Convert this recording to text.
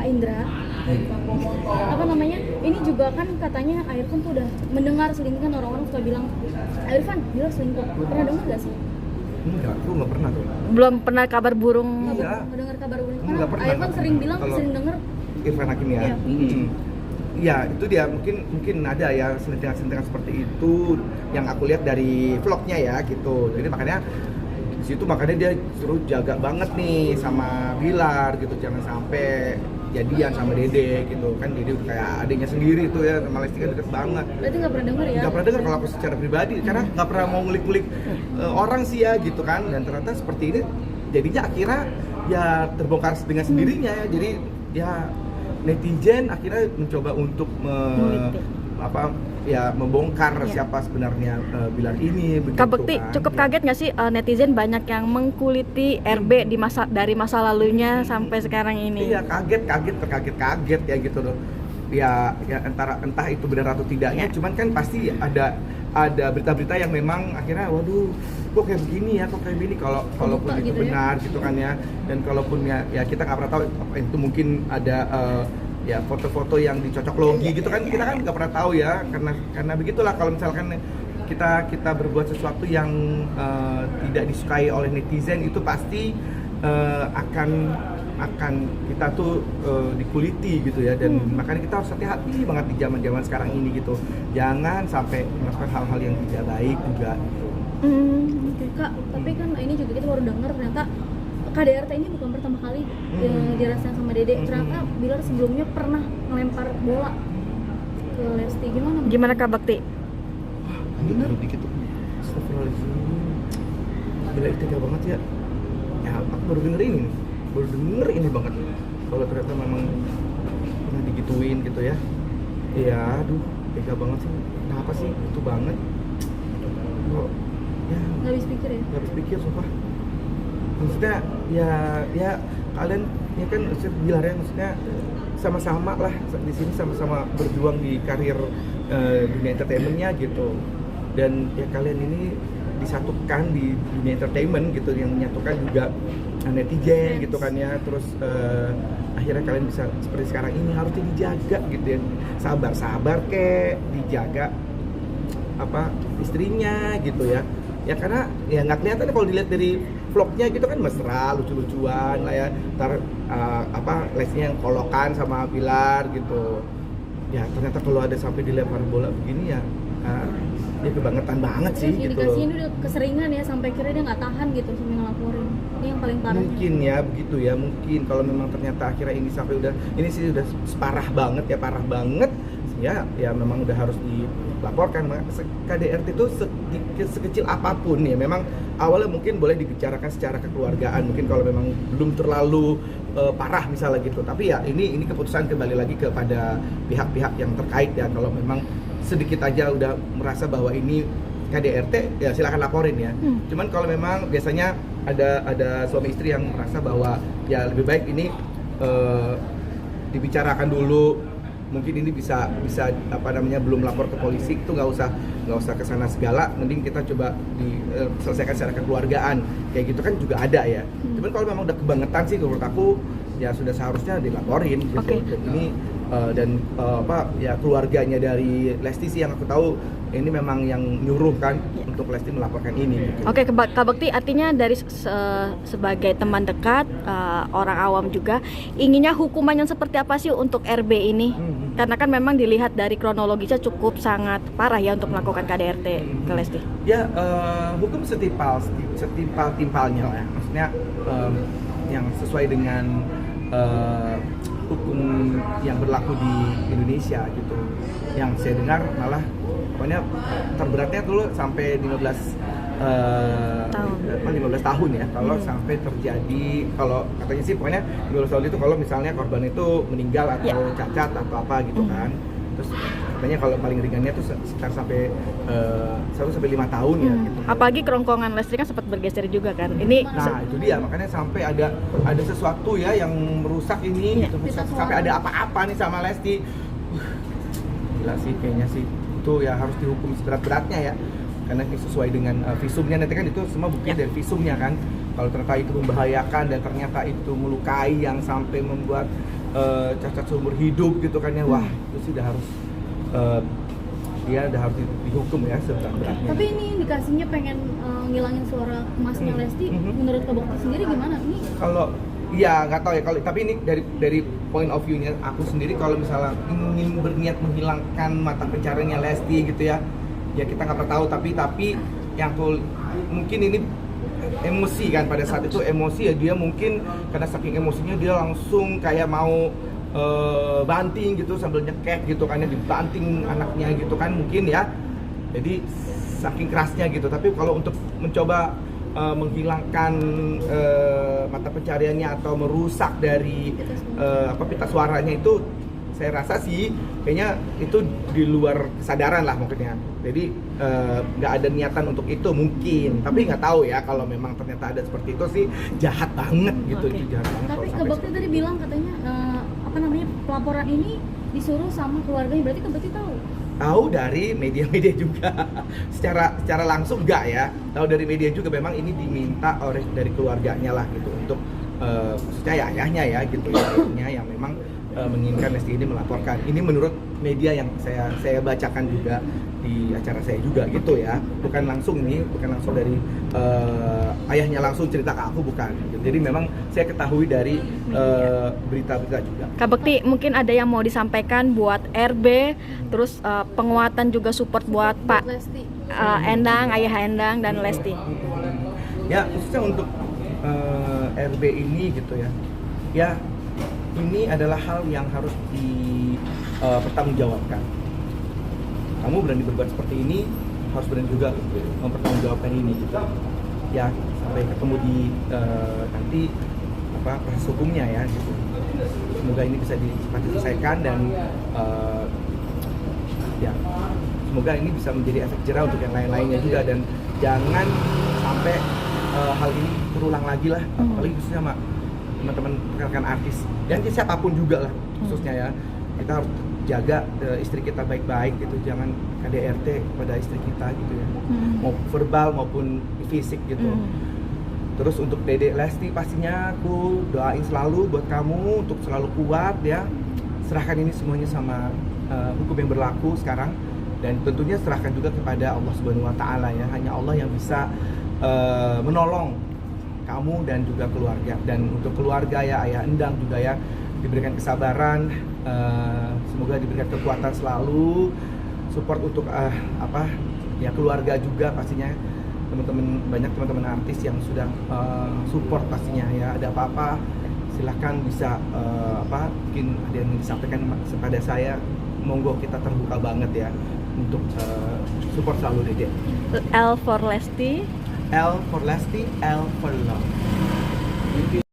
Indra, apa namanya, ini juga kan katanya Irfan tuh udah mendengar selingkuhan, orang-orang suka bilang Irfan bilang selingkuh, pernah dengar gak sih? Enggak, aku nggak pernah tuh. Belum pernah kabar burung. Iya. Mendengar kabar burung. Nggak pernah. Irfan sering bilang, Kalau sering denger. Irfan Hakim ya. Iya. Ya itu dia, mungkin ada ya selentingan-selentingan seperti itu yang aku lihat dari vlognya ya gitu. Jadi makanya di situ dia suruh jaga banget nih sama Bilar gitu, jangan sampai jadian sama Dede gitu kan. Dede kayak adiknya sendiri tuh ya, sama Lesti kan deket banget. Berarti nggak pernah denger ya? Nggak pernah dengar kalau aku secara pribadi, karena nggak pernah mau ngulik-ngulik orang sih ya gitu kan. Dan ternyata seperti ini jadinya akhirnya ya terbongkar dengan sendirinya ya. Jadi ya netizen akhirnya mencoba untuk membongkar siapa sebenarnya Bilar ini begitu. Kak Bekti, kan. cukup kaget nggak sih netizen banyak yang mengkuliti RB dari masa lalunya sampai sekarang ini? Iya, kaget ya gitu loh. Ya entah itu benar atau tidaknya, cuman kan pasti ada berita-berita yang memang akhirnya waduh kok kayak begini ya, kok kayak begini, kalaupun itu gitu benar ya? Gitu kan ya. Dan kalaupun ya kita nggak pernah tahu apa itu, mungkin ada ya foto-foto yang dicocok logi gitu kan, kita kan nggak pernah tahu ya, karena begitulah kalau misalkan kita berbuat sesuatu yang tidak disukai oleh netizen, itu pasti akan kita tuh dikuliti gitu ya. Dan makanya kita harus hati-hati banget di zaman sekarang ini gitu, jangan sampai melakukan hal-hal yang tidak baik juga gitu. Kak, tapi kan ini juga kita baru dengar ternyata KDRT ini bukan pertama kali dirasain sama Dede. Ternyata Bilar sebelumnya pernah ngelempar bola ke Lesti. Gimana Kak Bekti? Bener dikit tuh. Astagfirullahaladzim. Bila tega banget ya. Ya aku baru denger ini banget. Kalau ternyata memang pernah digituin gitu ya. Ya aduh, tega banget sih. Kenapa sih itu banget? Kok ya nggak habis pikir ya? Nggak habis pikir sumpah. Maksudnya ya kalian ya kan Bilar ya, maksudnya sama-sama lah di sini, sama-sama berjuang di karir dunia entertainmentnya gitu. Dan ya kalian ini disatukan di dunia entertainment gitu, yang menyatukan juga netizen gitu kan ya. Terus akhirnya kalian bisa seperti sekarang ini, harusnya dijaga gitu ya. Sabar kek, dijaga istrinya gitu ya. Ya karena ya nggak kelihatan kalau dilihat dari vlognya gitu kan, mesra, lucu-lucuan lah ya. Ntar Lestinya yang kolokan sama Bilar gitu. Ya ternyata kalau ada sampai dilempar bola begini ya, dia kebangetan banget sih gitu. Indikasinya ini udah keseringan ya, sampai kira dia nggak tahan gitu sampai ngelaporin. Ini yang paling parah. Mungkin ya begitu ya, mungkin kalau memang ternyata akhirnya ini sampai ini sih udah parah banget ya memang udah harus dilaporkan. KDRT itu sekecil apapun ya, memang awalnya mungkin boleh dibicarakan secara kekeluargaan, mungkin kalau memang belum terlalu parah misalnya gitu. Tapi ya ini keputusan kembali lagi kepada pihak-pihak yang terkait ya. Kalau memang sedikit aja udah merasa bahwa ini KDRT ya silakan laporin ya. Cuman kalau memang biasanya ada suami istri yang merasa bahwa ya lebih baik ini dibicarakan dulu, mungkin ini bisa belum lapor ke polisi, itu nggak usah kesana segala, mending kita coba diselesaikan secara kekeluargaan kayak gitu kan juga ada ya. Cuman kalau memang udah kebangetan sih menurut aku ya sudah seharusnya dilaporin gitu. Dan ini ya keluarganya dari Lesti sih yang aku tahu ini memang yang nyuruh kan untuk Lesti melaporkan ini gitu. Oke, Kak Bekti, artinya dari sebagai teman dekat, orang awam juga, inginnya hukuman yang seperti apa sih untuk RB ini? Karena kan memang dilihat dari kronologisnya cukup sangat parah ya untuk melakukan KDRT ke Lesti. Ya, hukum setimpal-timpalnya lah ya. Maksudnya yang sesuai dengan hukum yang berlaku di Indonesia gitu. Yang saya dengar malah pokoknya terberatnya dulu sampai 15 tahun ya kalau sampai terjadi, kalau katanya sih pokoknya 15 tahun itu kalau misalnya korban itu meninggal atau cacat atau apa gitu kan. Terus katanya kalau paling ringannya tuh sekitar sampai 1-5 tahun ya gitu. Apalagi kerongkongan Lesti kan sempat bergeser juga kan. Nah itu dia, makanya sampai ada sesuatu ya yang merusak ini gitu. Sampai ada apa-apa nih sama Lesti. Gila sih kayaknya sih, itu ya harus dihukum seberat-beratnya ya, karena ini sesuai dengan visumnya. Nanti kan itu semua buktinya dari visumnya kan. Kalau ternyata itu membahayakan dan ternyata itu melukai yang sampai membuat cacat seumur hidup gitu kan ya. Wah, itu sih udah harus dia udah harus dihukum ya seberat-beratnya. Tapi ini indikasinya pengen ngilangin suara emasnya Lesti. Menurut Kak Bokti sendiri gimana? Ini Kalau ya nggak tahu ya, kalau tapi ini dari point of view-nya aku sendiri, kalau misalnya ingin berniat menghilangkan mata pencariannya Lesti gitu ya kita nggak pernah tahu, tapi yang aku mungkin ini emosi kan, pada saat itu emosi ya, dia mungkin karena saking emosinya dia langsung kayak mau banting gitu sambil nyekek gitu kan ya, dibanting anaknya gitu kan mungkin ya, jadi saking kerasnya gitu. Tapi kalau untuk mencoba menghilangkan mata pencariannya atau merusak dari pita suaranya, itu saya rasa sih kayaknya itu di luar kesadaran lah mungkin ya. Jadi nggak ada niatan untuk itu mungkin, tapi nggak tahu ya, kalau memang ternyata ada seperti itu sih jahat banget gitu. Oke. Itu jahat banget. tapi Kak Bokti tadi bilang katanya pelaporan ini disuruh sama keluarganya, berarti Kak Bokti tahu Dari media-media juga. secara langsung enggak ya, tahu dari media juga, memang ini diminta dari keluarganya lah gitu, untuk khususnya ya ayahnya ya gitu ya, ayahnya yang memang menginginkan Lesti ini melaporkan. Ini menurut media yang saya bacakan juga di acara saya juga gitu ya, bukan langsung dari ayahnya langsung cerita ke aku, bukan gitu. Jadi memang saya ketahui dari berita-berita juga. Kak Bekti, mungkin ada yang mau disampaikan buat RB, terus penguatan juga support buat Pak Lesti. Endang, Ayah Endang dan Lesti. Ya, khususnya untuk RB ini gitu ya. Ya, ini adalah hal yang harus dipertanggungjawabkan. Kamu berani berbuat seperti ini, harus berani juga mempertanggungjawabkan ini gitu. Ya, sampai ketemu di nanti proses hukumnya ya gitu. Semoga ini bisa cepat diselesaikan dan ya semoga ini bisa menjadi efek jerah untuk yang lain-lainnya juga, dan jangan sampai hal ini terulang lagi lah, apalagi khususnya sama teman-teman rekan artis dan siapapun juga lah, khususnya ya kita harus jaga istri kita baik-baik gitu, jangan KDRT pada istri kita gitu ya, mau verbal maupun fisik gitu. Terus untuk Dedek Lesti pastinya aku doain selalu buat kamu untuk selalu kuat ya, serahkan ini semuanya sama hukum yang berlaku sekarang, dan tentunya serahkan juga kepada Allah Subhanahu Wa Taala ya, hanya Allah yang bisa menolong kamu dan juga keluarga. Dan untuk keluarga ya, Ayah Endang juga ya, diberikan kesabaran, semoga diberikan kekuatan selalu, support untuk ya keluarga juga pastinya, banyak teman-teman artis yang sudah support pastinya ya. Ada apa-apa silahkan bisa mungkin ada yang disampaikan kepada saya, monggo, kita terbuka banget ya untuk support selalu Dede. L for Lesti. L for Lesti, L for Love.